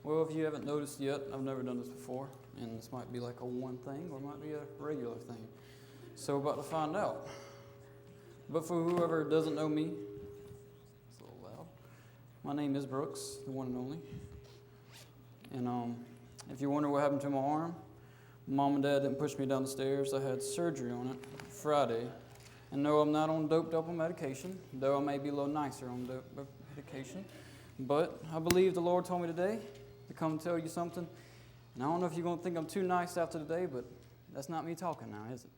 Well, if you haven't noticed yet, I've never done this before, and this might be like a one thing or it might be a regular thing. So we're about to find out. But for whoever doesn't know me, it's a little loud. My name is Brooks, the one and only. And if you wonder what happened to my arm, Mom and Dad didn't push me down the stairs. I had surgery on it Friday. And no, I'm not on doped up on medication, though I may be a little nicer on doped up medication. But I believe the Lord told me today to come tell you something. And I don't know if you're going to think I'm too nice after today, but that's not me talking now, is it?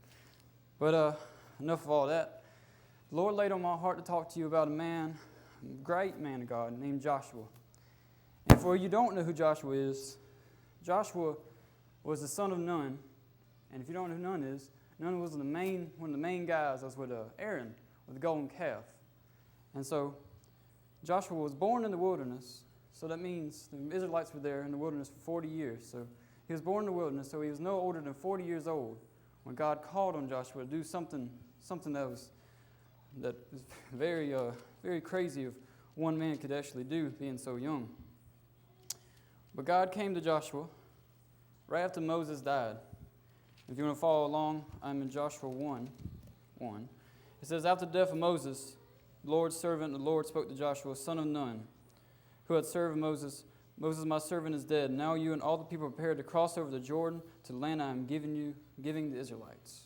But enough of all that. The Lord laid on my heart to talk to you about a great man of God named Joshua. And for you don't know who Joshua is, Joshua was the son of Nun. And if you don't know who Nun is, Nun was one of the main guys that was with Aaron with the golden calf. And so Joshua was born in the wilderness. So that means the Israelites were there in the wilderness for 40 years. So he was born in the wilderness, so he was no older than 40 years old when God called on Joshua to do something that was very, very crazy of one man could actually do being so young. But God came to Joshua right after Moses died. If you want to follow along, I'm in Joshua 1. It says, after the death of Moses, the Lord's servant, the Lord spoke to Joshua, son of Nun, who had served Moses. Moses, my servant, is dead. Now you and all the people are prepared to cross over the Jordan to the land I am giving the Israelites.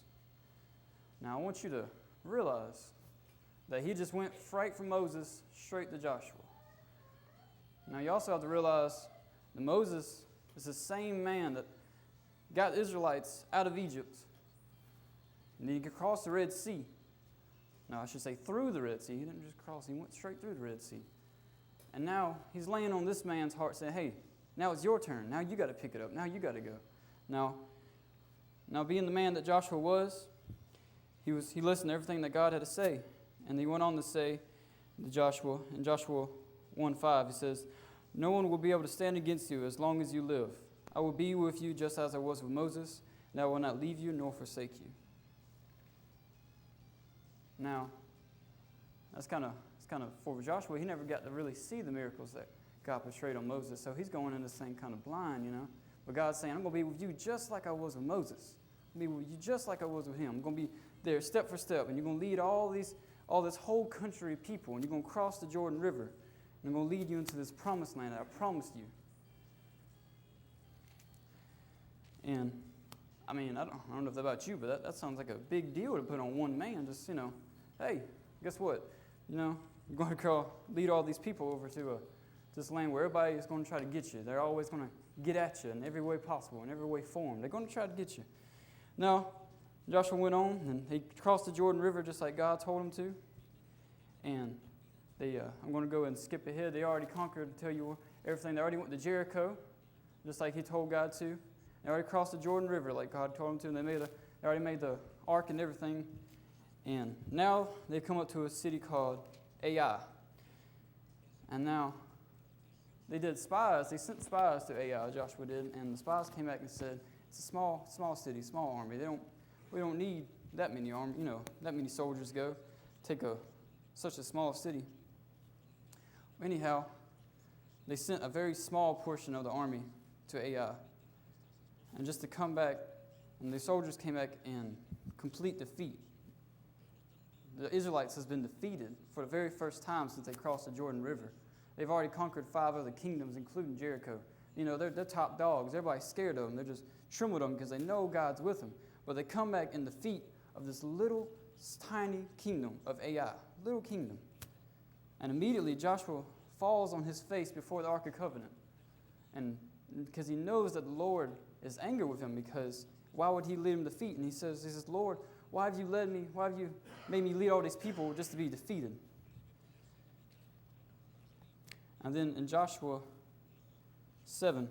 Now I want you to realize that he just went right from Moses straight to Joshua. Now you also have to realize that Moses is the same man that got the Israelites out of Egypt. And he could cross the Red Sea. Now I should say through the Red Sea. He didn't just cross, he went straight through the Red Sea. And now he's laying on this man's heart saying, hey, now it's your turn. Now you got to pick it up. Now you got to go. Now being the man that Joshua was, he listened to everything that God had to say. And he went on to say to Joshua, in Joshua 1:5, he says, no one will be able to stand against you as long as you live. I will be with you just as I was with Moses, and I will not leave you nor forsake you. Now, that's kind of for Joshua. He never got to really see the miracles that God portrayed on Moses, so he's going into this thing kind of blind, But God's saying, I'm going to be with you just like I was with Moses. I'm going to be with you just like I was with him. I'm going to be there step for step, and you're going to lead all this whole country of people, and you're going to cross the Jordan River, and I'm going to lead you into this promised land that I promised you. And, I don't know if that's about you, but that sounds like a big deal to put on one man. Just, hey, guess what? You're going to lead all these people over to this land where everybody is going to try to get you. They're always going to get at you in every way possible, in every way form. They're going to try to get you. Now, Joshua went on, and he crossed the Jordan River just like God told him to. And I'm going to go and skip ahead. They already conquered, to tell you everything. They already went to Jericho, just like he told God to. They already crossed the Jordan River like God told them to, and they already made the ark and everything. And now they come up to a city called Ai. And now they did spies. They sent spies to Ai, Joshua did, and the spies came back and said, it's a small city, small army. We don't need that many that many soldiers go take such a small city. Anyhow, they sent a very small portion of the army to Ai. And just to come back, and the soldiers came back in complete defeat. The Israelites has been defeated for the very first time since they crossed the Jordan River. They've already conquered 5 other kingdoms, including Jericho. They're top dogs. Everybody's scared of them. They're just trembled of them because they know God's with them. But they come back in defeat of this little, tiny kingdom of Ai. Little kingdom. And immediately Joshua falls on his face before the Ark of Covenant. And because he knows that the Lord is angry with him, because why would he lead him to defeat? And he says, Lord, why have you made me lead all these people just to be defeated? And then in Joshua 7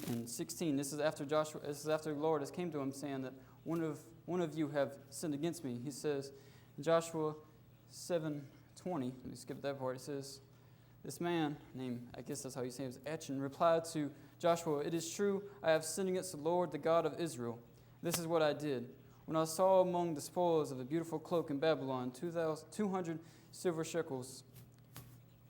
and 16, this is after the Lord has came to him saying that one of you have sinned against me. He says in Joshua 7:20, let me skip that part. It says, this man named, I guess that's how you say it, was Eshleman, replied to Joshua, it is true, I have sinned against the Lord, the God of Israel. This is what I did. When I saw among the spoils of a beautiful cloak in Babylon 200 silver shekels,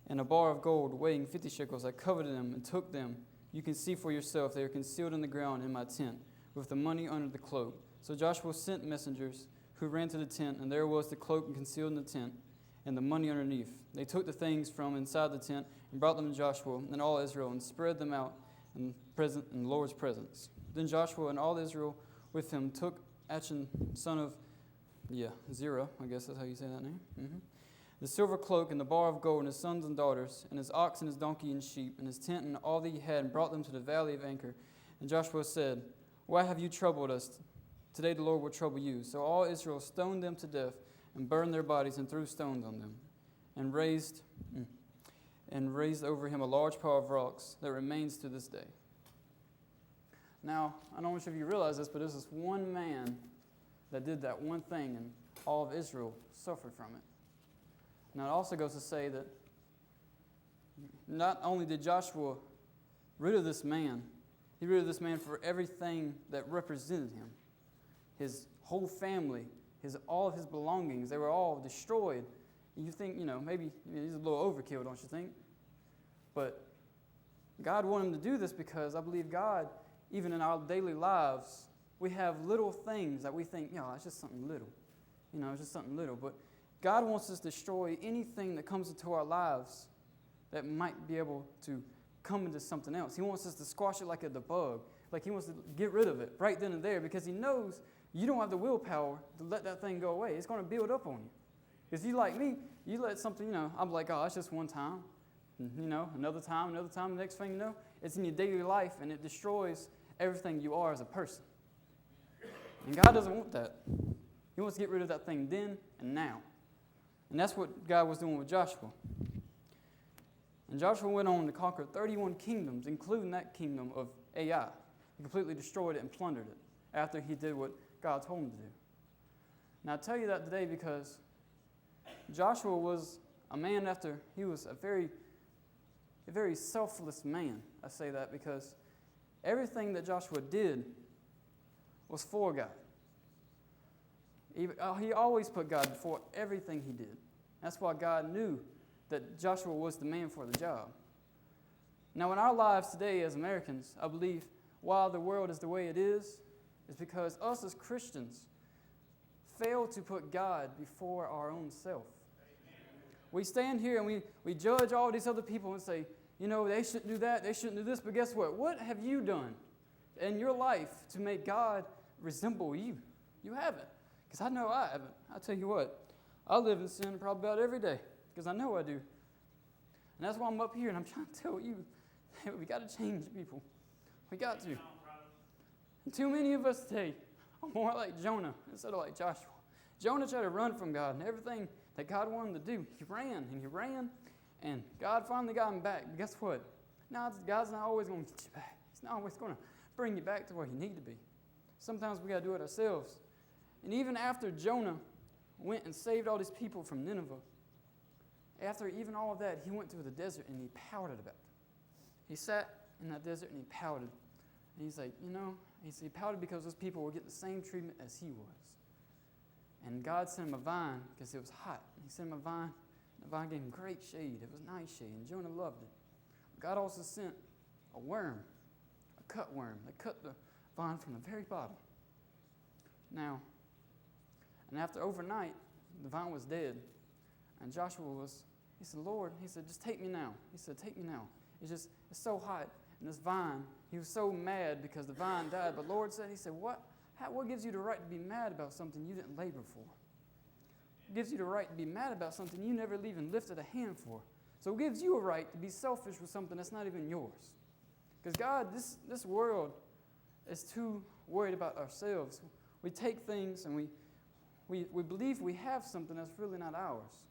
and a bar of gold weighing 50 shekels. I coveted them and took them. You can see for yourself, they are concealed in the ground in my tent, with the money under the cloak. So Joshua sent messengers who ran to the tent, and there was the cloak concealed in the tent, and the money underneath. They took the things from inside the tent and brought them to Joshua and all Israel, and spread them out in the Lord's presence. Then Joshua and all Israel with him took Achan, son of Zerah, I guess that's how you say that name, the silver cloak and the bar of gold, and his sons and daughters, and his ox and his donkey and sheep, and his tent and all that he had, and brought them to the valley of Achor. And Joshua said, Why have you troubled us? Today the Lord will trouble you. So all Israel stoned them to death, and burned their bodies, and threw stones on them, and raised over him a large pile of rocks that remains to this day. Now, I don't know if you realize this, but there's this one man that did that one thing, and all of Israel suffered from it. Now, it also goes to say that not only did Joshua rid of this man, he rid of this man for everything that represented him. His whole family, all of his belongings, they were all destroyed. And you think, maybe he's a little overkill, don't you think? But God wanted him to do this because I believe God, even in our daily lives, we have little things that we think, it's just something little. It's just something little. But God wants us to destroy anything that comes into our lives that might be able to come into something else. He wants us to squash it like the bug. Like he wants to get rid of it right then and there because he knows you don't have the willpower to let that thing go away. It's going to build up on you. Because you like me, you let something, I'm like, it's just one time. Another time, the next thing you know, it's in your daily life and it destroys everything you are as a person. And God doesn't want that. He wants to get rid of that thing then and now. And that's what God was doing with Joshua. And Joshua went on to conquer 31 kingdoms, including that kingdom of Ai. He completely destroyed it and plundered it after he did what God told him to do. Now, I tell you that today because Joshua was a man he was a very selfless man. I say that because everything that Joshua did was for God. He always put God before everything he did. That's why God knew that Joshua was the man for the job. Now, in our lives today as Americans, I believe why the world is the way it is because us as Christians fail to put God before our own self. We stand here and we judge all these other people and say, they shouldn't do that, they shouldn't do this, but guess what? What have you done in your life to make God resemble you? You haven't. Because I know I haven't. I'll tell you what, I live in sin probably about every day because I know I do. And that's why I'm up here and I'm trying to tell you that we got to change people. We got to. And too many of us today are more like Jonah instead of like Joshua. Jonah tried to run from God and everything that God wanted him to do. He ran, and God finally got him back. But guess what? Now, God's not always going to get you back. He's not always going to bring you back to where you need to be. Sometimes we got to do it ourselves. And even after Jonah went and saved all these people from Nineveh, after even all of that, he went to the desert and he pouted about it. He sat in that desert and he pouted. And he's like, he pouted because those people were getting the same treatment as he was. And God sent him a vine because it was hot. He sent him a vine. And the vine gave him great shade. It was nice shade. And Jonah loved it. God also sent a worm, a cutworm, that cut the vine from the very bottom. Now, and after overnight, the vine was dead. And he said, Lord, just take me now. He said, take me now. It's so hot. And this vine, he was so mad because the vine died. But Lord said, what gives you the right to be mad about something you didn't labor for? It gives you the right to be mad about something you never even lifted a hand for. So it gives you a right to be selfish with something that's not even yours. Because God, this world is too worried about ourselves. We take things and we believe we have something that's really not ours.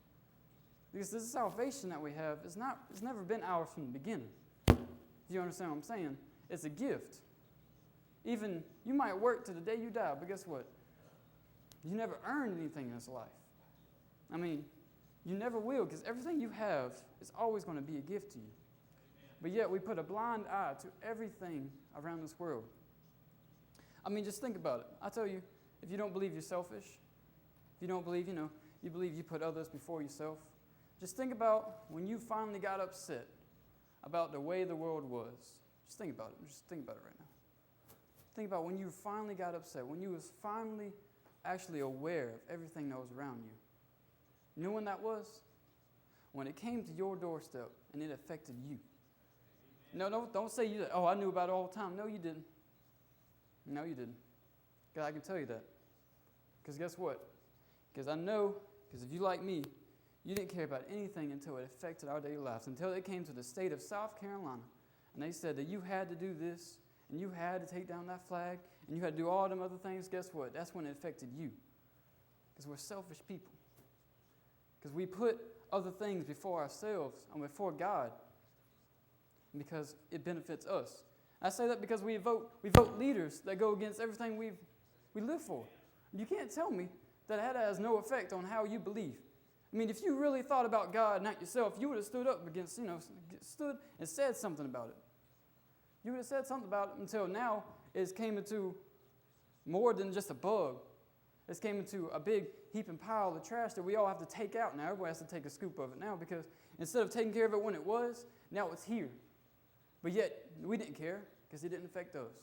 Because this salvation that we have it's never been ours from the beginning. Do you understand what I'm saying? It's a gift. Even you might work to the day you die, but guess what? You never earned anything in this life. I mean, you never will, because everything you have is always going to be a gift to you. But yet we put a blind eye to everything around this world. I mean, just think about it. I tell you, if you don't believe you're selfish, if you don't believe, you believe you put others before yourself, Just think about when you finally got upset about the way the world was. Just think about it. Just think about it right now. Think about when you finally got upset, when you was finally actually aware of everything that was around you. You know when that was? When it came to your doorstep and it affected you. No, don't say you. Oh, I knew about it all the time. No, you didn't. No, you didn't. Because I can tell you that. Because guess what? Because I know, because if you like me, you didn't care about anything until it affected our daily lives, until it came to the state of South Carolina. And they said that you had to do this, and you had to take down that flag, and you had to do all them other things. Guess what? That's when it affected you. Because we're selfish people. Because we put other things before ourselves and before God. Because it benefits us. I say that because we vote leaders that go against everything we live for. You can't tell me that has no effect on how you believe. I mean, if you really thought about God, not yourself, you would have stood up against, stood and said something about it. You would have said something about it until now it came into more than just a bug. It's came into a big heaping pile of trash that we all have to take out now. Everybody has to take a scoop of it now because instead of taking care of it when it was, now it's here. But yet, we didn't care because it didn't affect us.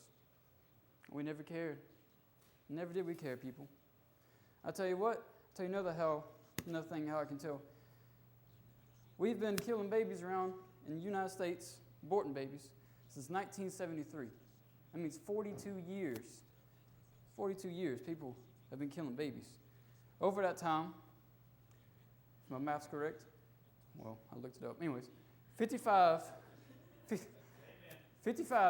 We never cared. Never did we care, people. I'll tell you what. I'll tell you another thing how I can tell. We've been killing babies around in the United States, aborting babies, since 1973. That means 42 years. 42 years people have been killing babies. Over that time, if my math's correct, well, I looked it up. Anyways, 55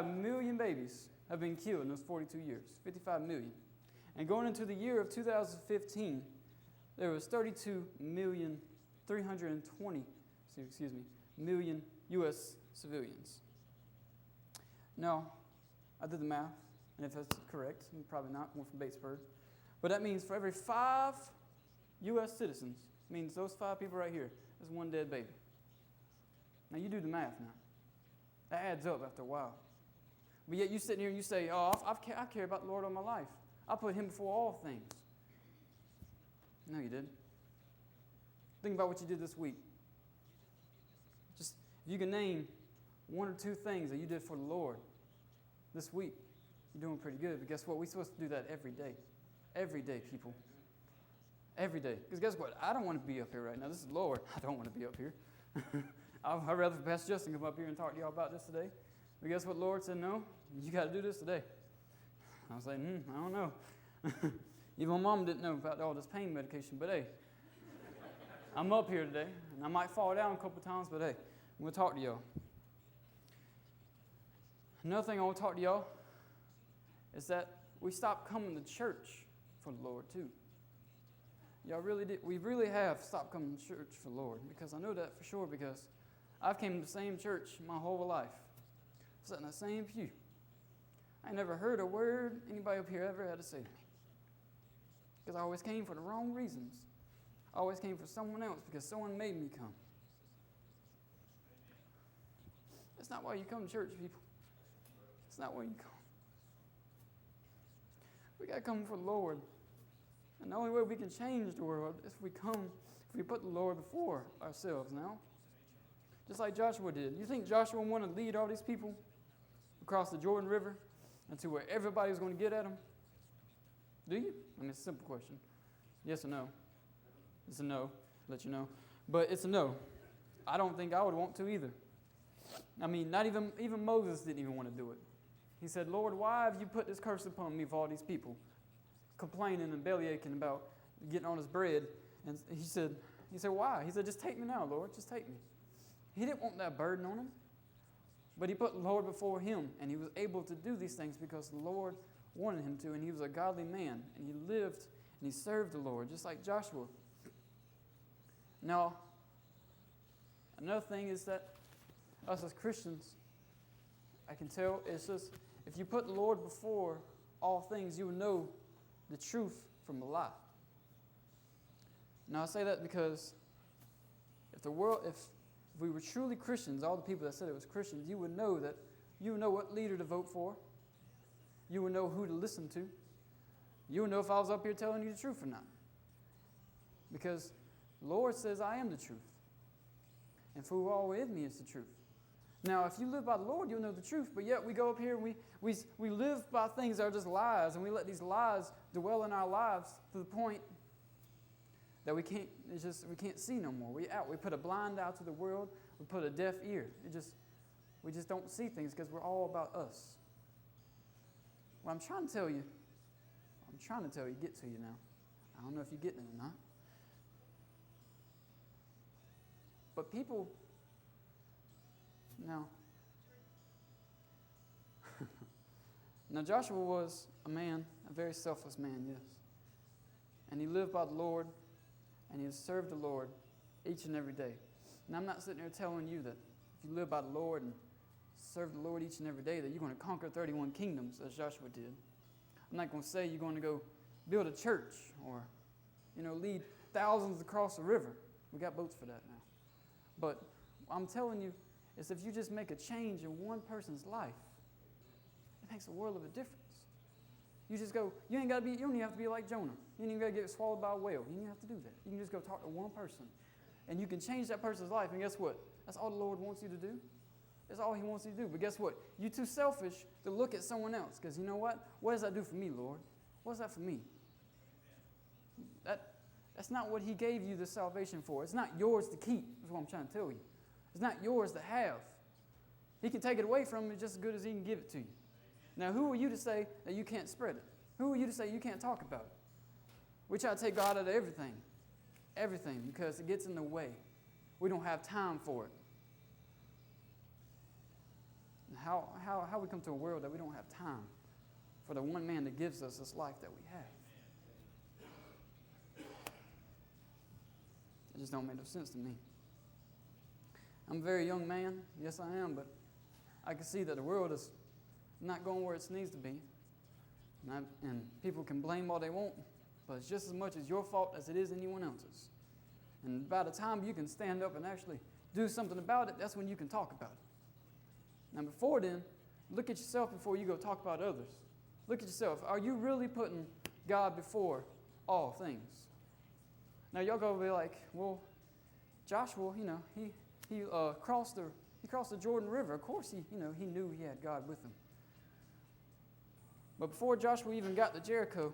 million babies have been killed in those 42 years. 55 million. And going into the year of 2015, there was 32,320,000 million U.S. civilians. Now, I did the math, and if that's correct, probably not, we're from Batesburg, but that means for every 5 U.S. citizens, means those 5 people right here, there's one dead baby. Now, you do the math now. That adds up after a while. But yet you sit here and you say, oh, I care about the Lord all my life. I put Him before all things. No, you didn't. Think about what you did this week. Just, if you can name 1 or 2 things that you did for the Lord this week, you're doing pretty good. But guess what? We're supposed to do that every day. Every day, people. Every day. Because guess what? I don't want to be up here right now. This is the Lord. I don't want to be up here. I'd rather Pastor Justin come up here and talk to y'all about this today. But guess what? The Lord said, no, you got to do this today. I was like, I don't know. Even my mom didn't know about all this pain medication, but hey, I'm up here today, and I might fall down a couple times, but hey, I'm going to talk to y'all. Another thing I want to talk to y'all is that we stopped coming to church for the Lord, too. Y'all really did. We really have stopped coming to church for the Lord, because I know that for sure, because I've came to the same church my whole life. I sat in the same pew. I never heard a word anybody up here ever had to say to me. Because I always came for the wrong reasons. I always came for someone else because someone made me come. That's not why you come to church, people. It's not why you come. We got to come for the Lord. And the only way we can change the world is if we put the Lord before ourselves now. Just like Joshua did. You think Joshua wanted to lead all these people across the Jordan River and to where everybody was going to get at them? Do you? I mean, it's a simple question. Yes or no? It's a no. Let you know. But it's a no. I don't think I would want to either. I mean, not even Moses didn't even want to do it. He said, Lord, why have you put this curse upon me for all these people? Complaining and bellyaching about getting on his bread. And he said, why? He said, just take me now, Lord. Just take me. He didn't want that burden on him. But he put the Lord before him, and he was able to do these things because the Lord wanted him to, and he was a godly man, and he lived and he served the Lord, just like Joshua. Now, another thing is that us as Christians, I can tell, it's just, if you put the Lord before all things, you will know the truth from the lie. Now, I say that because if we were truly Christians, all the people that said it was Christians, you would know what leader to vote for. You would know who to listen to. You would know if I was up here telling you the truth or not. Because the Lord says I am the truth. and for who are with me is the truth. Now, if you live by the Lord, you'll know the truth. But yet we go up here and we live by things that are just lies, and we let these lies dwell in our lives to the point that we can't see no more. We put a blind eye to the world. We put a deaf ear. We just don't see things because we're all about us. What I'm trying to tell you, get to you now. I don't know if you're getting it or not. But people, now Joshua was a man, a very selfless man, yes. And he lived by the Lord, and he served the Lord each and every day. And I'm not sitting there telling you that if you live by the Lord and serve the Lord each and every day that you're going to conquer 31 kingdoms as Joshua did. I'm not going to say you're going to go build a church or, lead thousands across the river. We got boats for that now. But I'm telling you is if you just make a change in one person's life, it makes a world of a difference. You just go, you don't even have to be like Jonah. You don't even got to get swallowed by a whale. You don't have to do that. You can just go talk to one person. And you can change that person's life. And guess what? That's all the Lord wants you to do. That's all He wants you to do. But guess what? You're too selfish to look at someone else. Because you know what? What does that do for me, Lord? What does that for me? That's not what He gave you the salvation for. It's not yours to keep. That's what I'm trying to tell you. It's not yours to have. He can take it away from you just as good as He can give it to you. Now, who are you to say that you can't spread it? Who are you to say you can't talk about it? We try to take God out of everything. Everything, because it gets in the way. We don't have time for it. And how we come to a world that we don't have time for the one man that gives us this life that we have? It just don't make no sense to me. I'm a very young man. Yes, I am, but I can see that the world is not going where it needs to be. And people can blame all they want, but it's just as much as your fault as it is anyone else's. And by the time you can stand up and actually do something about it, that's when you can talk about it. Now, before then, look at yourself before you go talk about others. Look at yourself. Are you really putting God before all things? Now, y'all go be like, well, Joshua, he crossed the Jordan River. Of course, he knew he had God with him. But before Joshua even got to Jericho,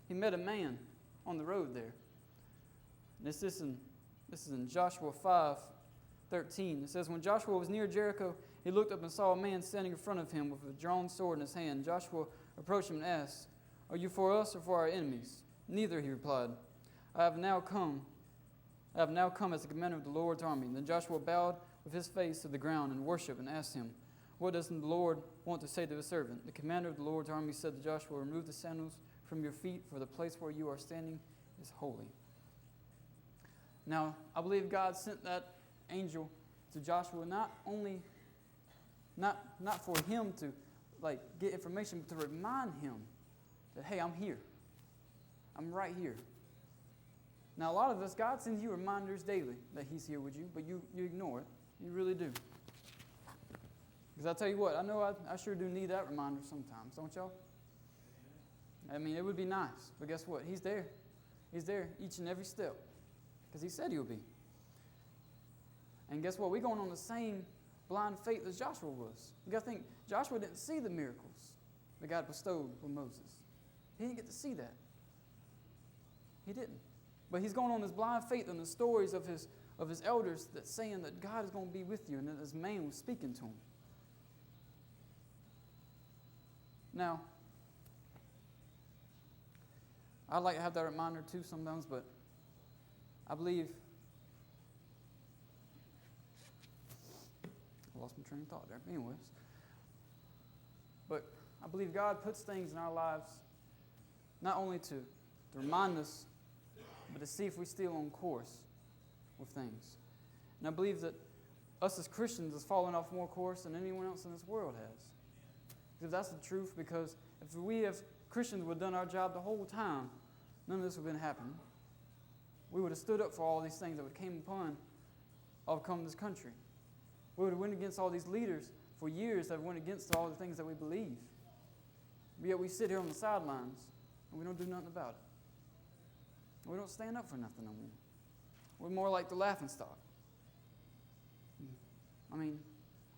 he met a man on the road there. And this is in Joshua 5:13. It says, when Joshua was near Jericho, he looked up and saw a man standing in front of him with a drawn sword in his hand. Joshua approached him and asked, are you for us or for our enemies? Neither, he replied. I have now come as the commander of the Lord's army. Then Joshua bowed with his face to the ground and worshipped and asked him, what does the Lord want to say to his servant? The commander of the Lord's army said to Joshua, remove the sandals from your feet, for the place where you are standing is holy. Now, I believe God sent that angel to Joshua not for him to get information, but to remind him that, hey, I'm here. I'm right here. Now, a lot of us, God sends you reminders daily that He's here with you, but you ignore it. You really do. Because I tell you what, I know I sure do need that reminder sometimes, don't y'all? I mean, it would be nice, but guess what? He's there. He's there each and every step, because He said He would be. And guess what? We're going on the same blind faith as Joshua was. You got to think, Joshua didn't see the miracles that God bestowed with Moses. He didn't get to see that. He didn't. But he's going on this blind faith in the stories of his elders that's saying that God is going to be with you, and that this man was speaking to him. Now, I'd like to have that reminder too sometimes, but I believe I lost my train of thought there. Anyways, but I believe God puts things in our lives not only to remind us, but to see if we're still on course with things. And I believe that us as Christians has fallen off more course than anyone else in this world has. Because that's the truth, because if we as Christians would have done our job the whole time, none of this would have been happening. We would have stood up for all these things that would came upon this country. We would have went against all these leaders for years that went against all the things that we believe. But yet we sit here on the sidelines and we don't do nothing about it. We don't stand up for nothing no more. We're more like the laughingstock. I mean,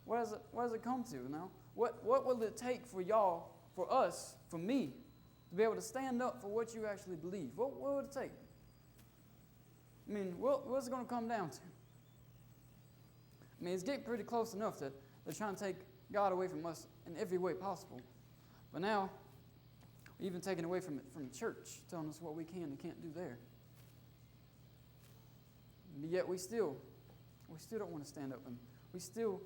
what does it come to now? What will it take for y'all, for us, for me, to be able to stand up for what you actually believe? What would it take? I mean, what's it going to come down to? I mean, it's getting pretty close enough that they're trying to take God away from us in every way possible. But now, we're even taking away from the church, telling us what we can and can't do there. But yet we still don't want to stand up, and we still